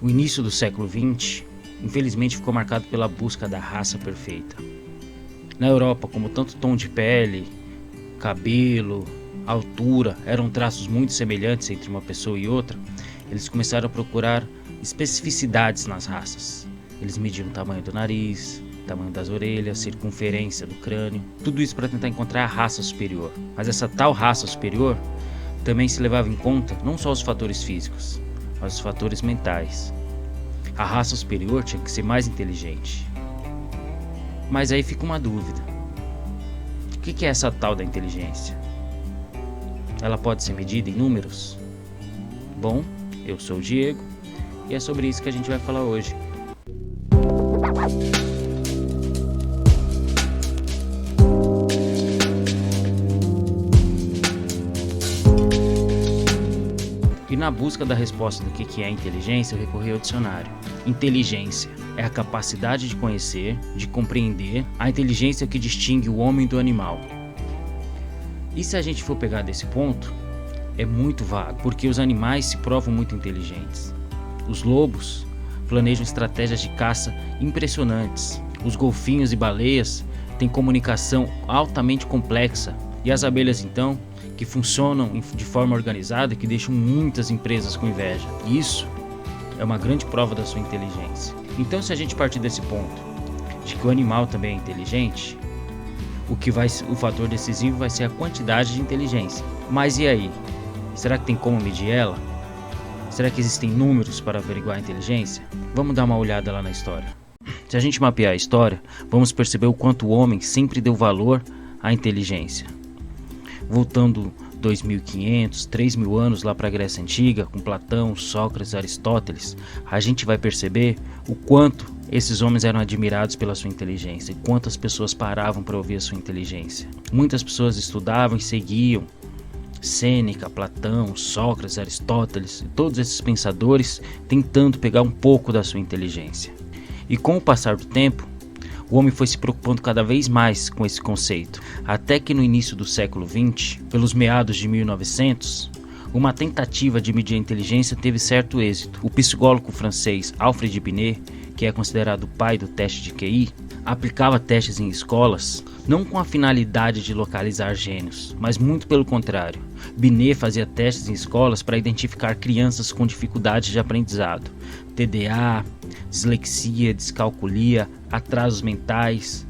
O início do século XX, infelizmente, ficou marcado pela busca da raça perfeita. Na Europa, como tanto tom de pele, cabelo, altura eram traços muito semelhantes entre uma pessoa e outra, eles começaram a procurar especificidades nas raças. Eles mediam o tamanho do nariz, tamanho das orelhas, circunferência do crânio, tudo isso para tentar encontrar a raça superior. Mas essa tal raça superior também se levava em conta não só os fatores físicos, mas os fatores mentais. A raça superior tinha que ser mais inteligente. Mas aí fica uma dúvida. O que é essa tal da inteligência? Ela pode ser medida em números? Bom, eu sou o Diego e é sobre isso que a gente vai falar hoje. E na busca da resposta do que é inteligência, eu recorri ao dicionário. Inteligência é a capacidade de conhecer, de compreender. A inteligência que distingue o homem do animal. E se a gente for pegar desse ponto, é muito vago, porque os animais se provam muito inteligentes. Os lobos planejam estratégias de caça impressionantes. Os golfinhos e baleias têm comunicação altamente complexa. E as abelhas, então, que funcionam de forma organizada, que deixam muitas empresas com inveja. Isso é uma grande prova da sua inteligência. Então, se a gente partir desse ponto, de que o animal também é inteligente, o fator decisivo vai ser a quantidade de inteligência. Mas e aí? Será que tem como medir ela? Será que existem números para averiguar a inteligência? Vamos dar uma olhada lá na história. Se a gente mapear a história, vamos perceber o quanto o homem sempre deu valor à inteligência. Voltando 2.500, 3.000 anos lá para a Grécia Antiga, com Platão, Sócrates, Aristóteles, a gente vai perceber o quanto esses homens eram admirados pela sua inteligência e quantas pessoas paravam para ouvir a sua inteligência. Muitas pessoas estudavam e seguiam Sêneca, Platão, Sócrates, Aristóteles e todos esses pensadores tentando pegar um pouco da sua inteligência. E com o passar do tempo, o homem foi se preocupando cada vez mais com esse conceito, até que no início do século XX, pelos meados de 1900, uma tentativa de medir a inteligência teve certo êxito. O psicólogo francês Alfred Binet, que é considerado o pai do teste de QI, aplicava testes em escolas não com a finalidade de localizar gênios, mas muito pelo contrário. Binet fazia testes em escolas para identificar crianças com dificuldades de aprendizado, TDA, dislexia, descalculia, atrasos mentais,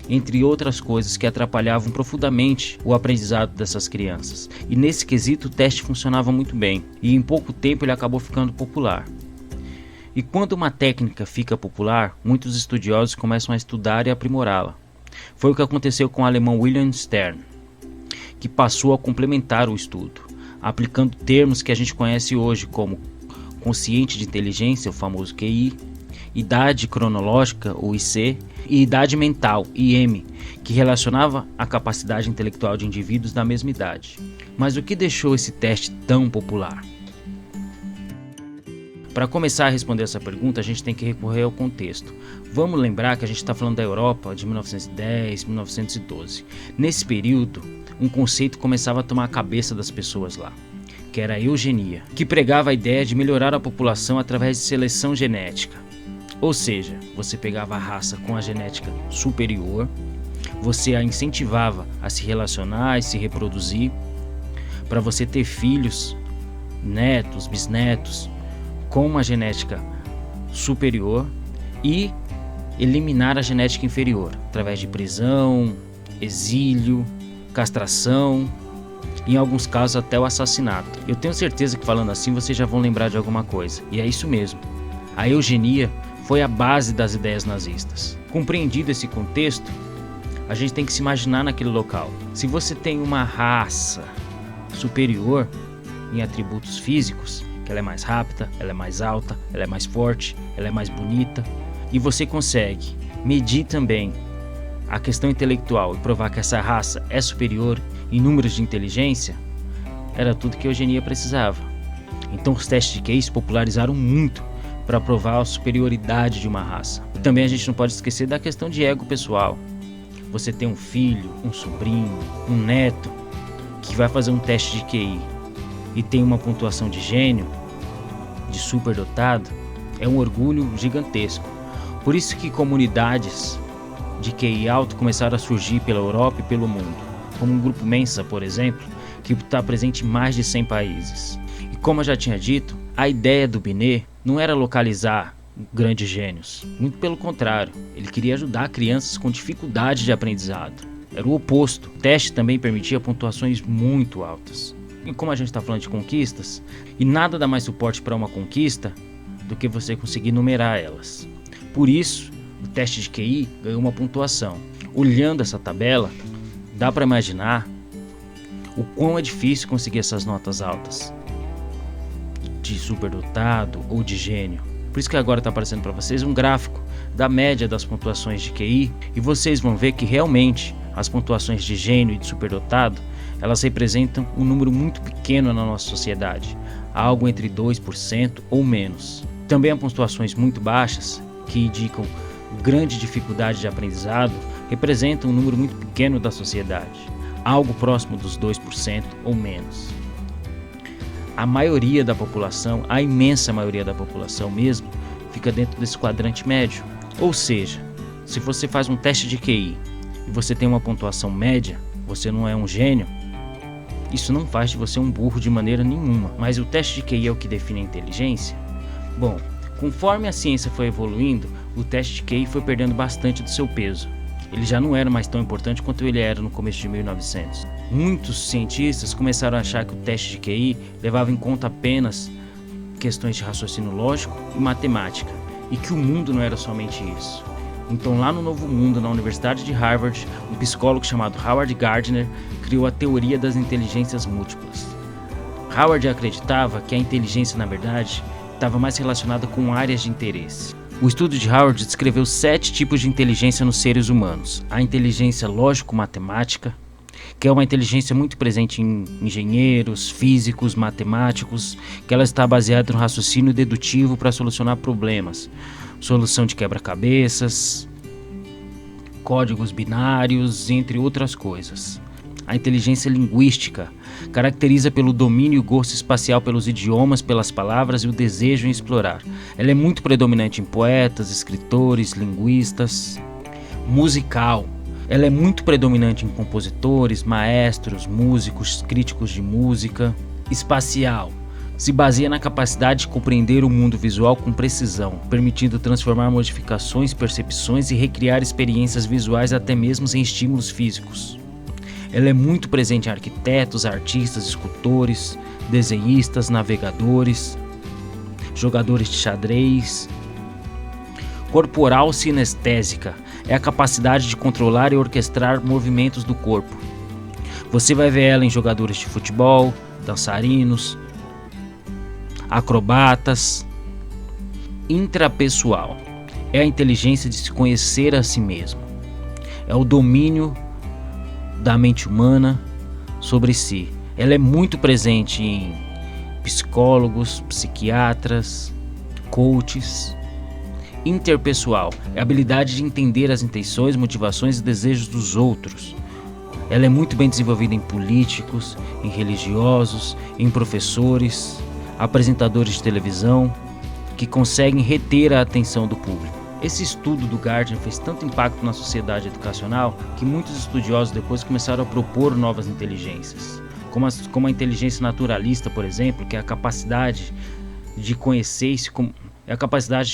entre outras coisas que atrapalhavam profundamente o aprendizado dessas crianças. E nesse quesito o teste funcionava muito bem, e em pouco tempo ele acabou ficando popular. E quando uma técnica fica popular, muitos estudiosos começam a estudar e aprimorá-la. Foi o que aconteceu com o alemão Wilhelm Stern, que passou a complementar o estudo, aplicando termos que a gente conhece hoje como consciente de inteligência, o famoso QI, idade cronológica, o IC, e idade mental, IM, que relacionava a capacidade intelectual de indivíduos da mesma idade. Mas o que deixou esse teste tão popular? Para começar a responder essa pergunta, a gente tem que recorrer ao contexto. Vamos lembrar que a gente está falando da Europa de 1910, 1912. Nesse período, um conceito começava a tomar a cabeça das pessoas lá, que era a eugenia, que pregava a ideia de melhorar a população através de seleção genética. Ou seja, você pegava a raça com a genética superior, você a incentivava a se relacionar e se reproduzir, para você ter filhos, netos, bisnetos, com uma genética superior e eliminar a genética inferior, através de prisão, exílio, castração, em alguns casos até o assassinato. Eu tenho certeza que falando assim vocês já vão lembrar de alguma coisa, e é isso mesmo. A eugenia foi a base das ideias nazistas. Compreendido esse contexto, a gente tem que se imaginar naquele local. Se você tem uma raça superior em atributos físicos, que ela é mais rápida, ela é mais alta, ela é mais forte, ela é mais bonita, e você consegue medir também a questão intelectual e provar que essa raça é superior em números de inteligência, era tudo que a eugenia precisava. Então os testes de QI se popularizaram muito para provar a superioridade de uma raça. E também a gente não pode esquecer da questão de ego pessoal. Você tem um filho, um sobrinho, um neto que vai fazer um teste de QI e tem uma pontuação de gênio, de superdotado, É um orgulho gigantesco. Por isso que comunidades de QI alto começaram a surgir pela Europa e pelo mundo, como o Grupo Mensa, por exemplo, que está presente em mais de 100 países. E como eu já tinha dito, a ideia do Binet não era localizar grandes gênios, muito pelo contrário, ele queria ajudar crianças com dificuldade de aprendizado. Era o oposto. O teste também permitia pontuações muito altas. E como a gente está falando de conquistas, e nada dá mais suporte para uma conquista do que você conseguir numerar elas. Por isso, o teste de QI ganhou uma pontuação. Olhando essa tabela, dá para imaginar o quão é difícil conseguir essas notas altas de superdotado ou de gênio. Por isso que agora está aparecendo para vocês um gráfico da média das pontuações de QI, e vocês vão ver que realmente as pontuações de gênio e de superdotado, elas representam um número muito pequeno na nossa sociedade, algo entre 2% ou menos. Também há pontuações muito baixas, que indicam grande dificuldade de aprendizado, representam um número muito pequeno da sociedade, algo próximo dos 2% ou menos. A maioria da população, a imensa maioria da população mesmo, fica dentro desse quadrante médio. Ou seja, se você faz um teste de QI e você tem uma pontuação média, você não é um gênio, isso não faz de você um burro de maneira nenhuma. Mas o teste de QI é o que define a inteligência? Bom, conforme a ciência foi evoluindo, o teste de QI foi perdendo bastante do seu peso. Ele já não era mais tão importante quanto ele era no começo de 1900. Muitos cientistas começaram a achar que o teste de QI levava em conta apenas questões de raciocínio lógico e matemática, e que o mundo não era somente isso. Então, lá no Novo Mundo, na Universidade de Harvard, um psicólogo chamado Howard Gardner criou a teoria das inteligências múltiplas. Howard acreditava que a inteligência, na verdade, estava mais relacionada com áreas de interesse. O estudo de Howard descreveu 7 tipos de inteligência nos seres humanos. A inteligência lógico-matemática, que é uma inteligência muito presente em engenheiros, físicos, matemáticos, que ela está baseada no raciocínio dedutivo para solucionar problemas, solução de quebra-cabeças, códigos binários, entre outras coisas. A inteligência linguística caracteriza pelo domínio e gosto espacial pelos idiomas, pelas palavras e o desejo em explorar. Ela é muito predominante em poetas, escritores, linguistas. Musical. Ela é muito predominante em compositores, maestros, músicos, críticos de música. Espacial. Se baseia na capacidade de compreender o mundo visual com precisão, permitindo transformar modificações, percepções e recriar experiências visuais até mesmo em estímulos físicos. Ela é muito presente em arquitetos, artistas, escultores, desenhistas, navegadores, jogadores de xadrez. Corporal sinestésica é a capacidade de controlar e orquestrar movimentos do corpo. Você vai ver ela em jogadores de futebol, dançarinos, acrobatas. Intrapessoal é a inteligência de se conhecer a si mesmo. É o domínio da mente humana sobre si. Ela é muito presente em psicólogos, psiquiatras, coaches. Interpessoal é a habilidade de entender as intenções, motivações e desejos dos outros. Ela é muito bem desenvolvida em políticos, em religiosos, em professores, apresentadores de televisão, que conseguem reter a atenção do público. Esse estudo do Gardner fez tanto impacto na sociedade educacional que muitos estudiosos depois começaram a propor novas inteligências, como a inteligência naturalista, por exemplo, que é a capacidade de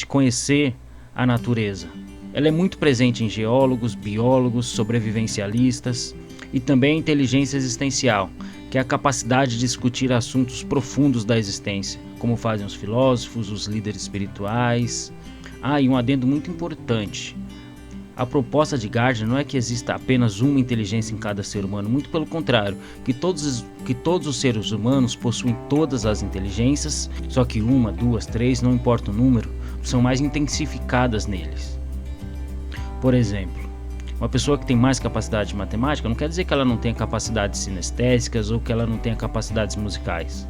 conhecer a natureza. Ela é muito presente em geólogos, biólogos, sobrevivencialistas, e também a inteligência existencial, que é a capacidade de discutir assuntos profundos da existência, como fazem os filósofos, os líderes espirituais. E um adendo muito importante. A proposta de Gardner não é que exista apenas uma inteligência em cada ser humano, muito pelo contrário, que todos os seres humanos possuem todas as inteligências, só que 1, 2, 3, não importa o número, são mais intensificadas neles. Por exemplo, uma pessoa que tem mais capacidade de matemática não quer dizer que ela não tenha capacidades sinestésicas ou que ela não tenha capacidades musicais,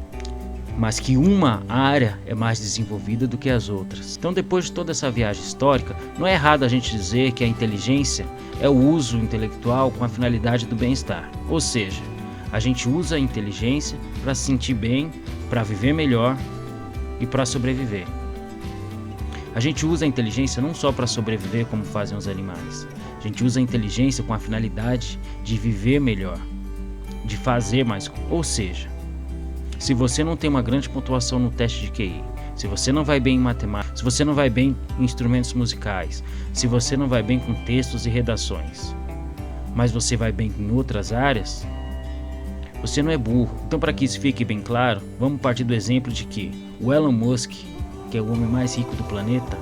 mas que uma área é mais desenvolvida do que as outras. Então, depois de toda essa viagem histórica, não é errado a gente dizer que a inteligência é o uso intelectual com a finalidade do bem-estar. Ou seja, a gente usa a inteligência para se sentir bem, para viver melhor e para sobreviver. A gente usa a inteligência não só para sobreviver como fazem os animais. A gente usa a inteligência com a finalidade de viver melhor, de fazer mais. Ou seja, se você não tem uma grande pontuação no teste de QI, se você não vai bem em matemática, se você não vai bem em instrumentos musicais, se você não vai bem com textos e redações, mas você vai bem em outras áreas, você não é burro. Então, para que isso fique bem claro, vamos partir do exemplo de que o Elon Musk, que é o homem mais rico do planeta,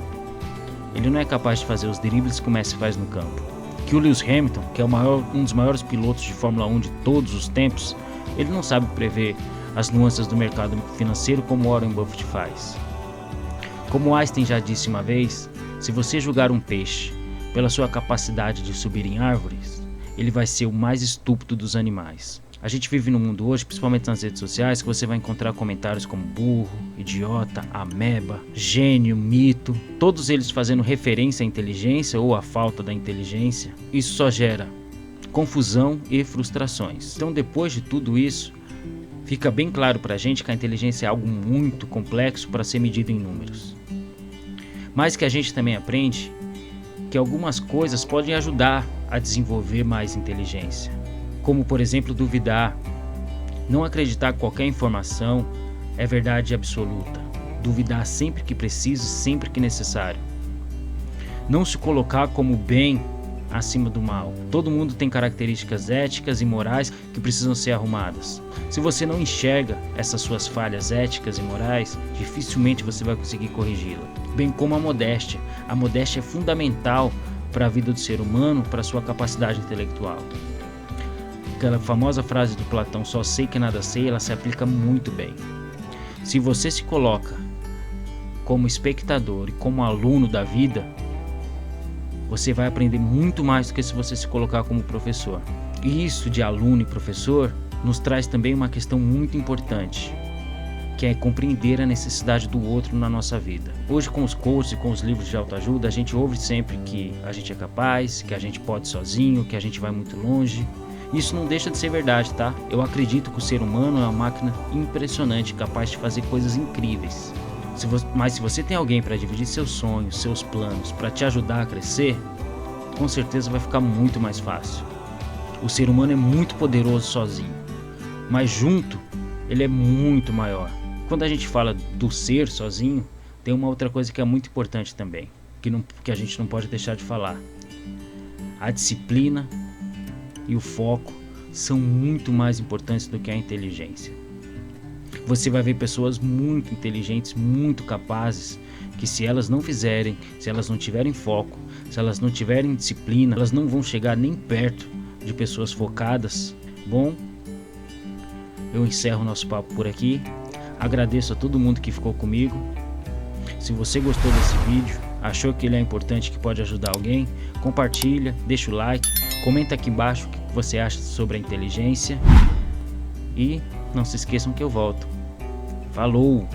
ele não é capaz de fazer os dribles que o Messi faz no campo. Que o Lewis Hamilton, que é um dos maiores pilotos de Fórmula 1 de todos os tempos, ele não sabe prever as nuances do mercado financeiro como Warren Buffett faz. Como Einstein já disse uma vez, se você julgar um peixe pela sua capacidade de subir em árvores, ele vai ser o mais estúpido dos animais. A gente vive no mundo hoje, principalmente nas redes sociais, que você vai encontrar comentários como burro, idiota, ameba, gênio, mito, todos eles fazendo referência à inteligência ou à falta da inteligência. Isso só gera confusão e frustrações. Então, depois de tudo isso, fica bem claro pra gente que a inteligência é algo muito complexo para ser medido em números. Mas que a gente também aprende que algumas coisas podem ajudar a desenvolver mais inteligência. Como, por exemplo, duvidar. Não acreditar que qualquer informação é verdade absoluta. Duvidar sempre que preciso, sempre que necessário. Não se colocar como bem acima do mal. Todo mundo tem características éticas e morais que precisam ser arrumadas. Se você não enxerga essas suas falhas éticas e morais, dificilmente você vai conseguir corrigi-la. Bem como a modéstia. A modéstia é fundamental para a vida do ser humano, para a sua capacidade intelectual. Aquela famosa frase do Platão, só sei que nada sei, ela se aplica muito bem. Se você se coloca como espectador e como aluno da vida, você vai aprender muito mais do que se você se colocar como professor. E isso de aluno e professor nos traz também uma questão muito importante, que é compreender a necessidade do outro na nossa vida. Hoje, com os coaches e com os livros de autoajuda, a gente ouve sempre que a gente é capaz, que a gente pode sozinho, que a gente vai muito longe. Isso não deixa de ser verdade, tá? Eu acredito que o ser humano é uma máquina impressionante, capaz de fazer coisas incríveis. Mas se você tem alguém para dividir seus sonhos, seus planos, para te ajudar a crescer, com certeza vai ficar muito mais fácil. O ser humano é muito poderoso sozinho, mas junto ele é muito maior. Quando a gente fala do ser sozinho, tem uma outra coisa que é muito importante também, que a gente não pode deixar de falar. A disciplina e o foco são muito mais importantes do que a inteligência. Você vai ver pessoas muito inteligentes, muito capazes, que se elas não fizerem, se elas não tiverem foco, se elas não tiverem disciplina, elas não vão chegar nem perto de pessoas focadas. Bom, eu encerro o nosso papo por aqui. Agradeço a todo mundo que ficou comigo. Se você gostou desse vídeo, achou que ele é importante, que pode ajudar alguém, compartilha, deixa o like, comenta aqui embaixo o que você acha sobre a inteligência e não se esqueçam que eu volto. Falou!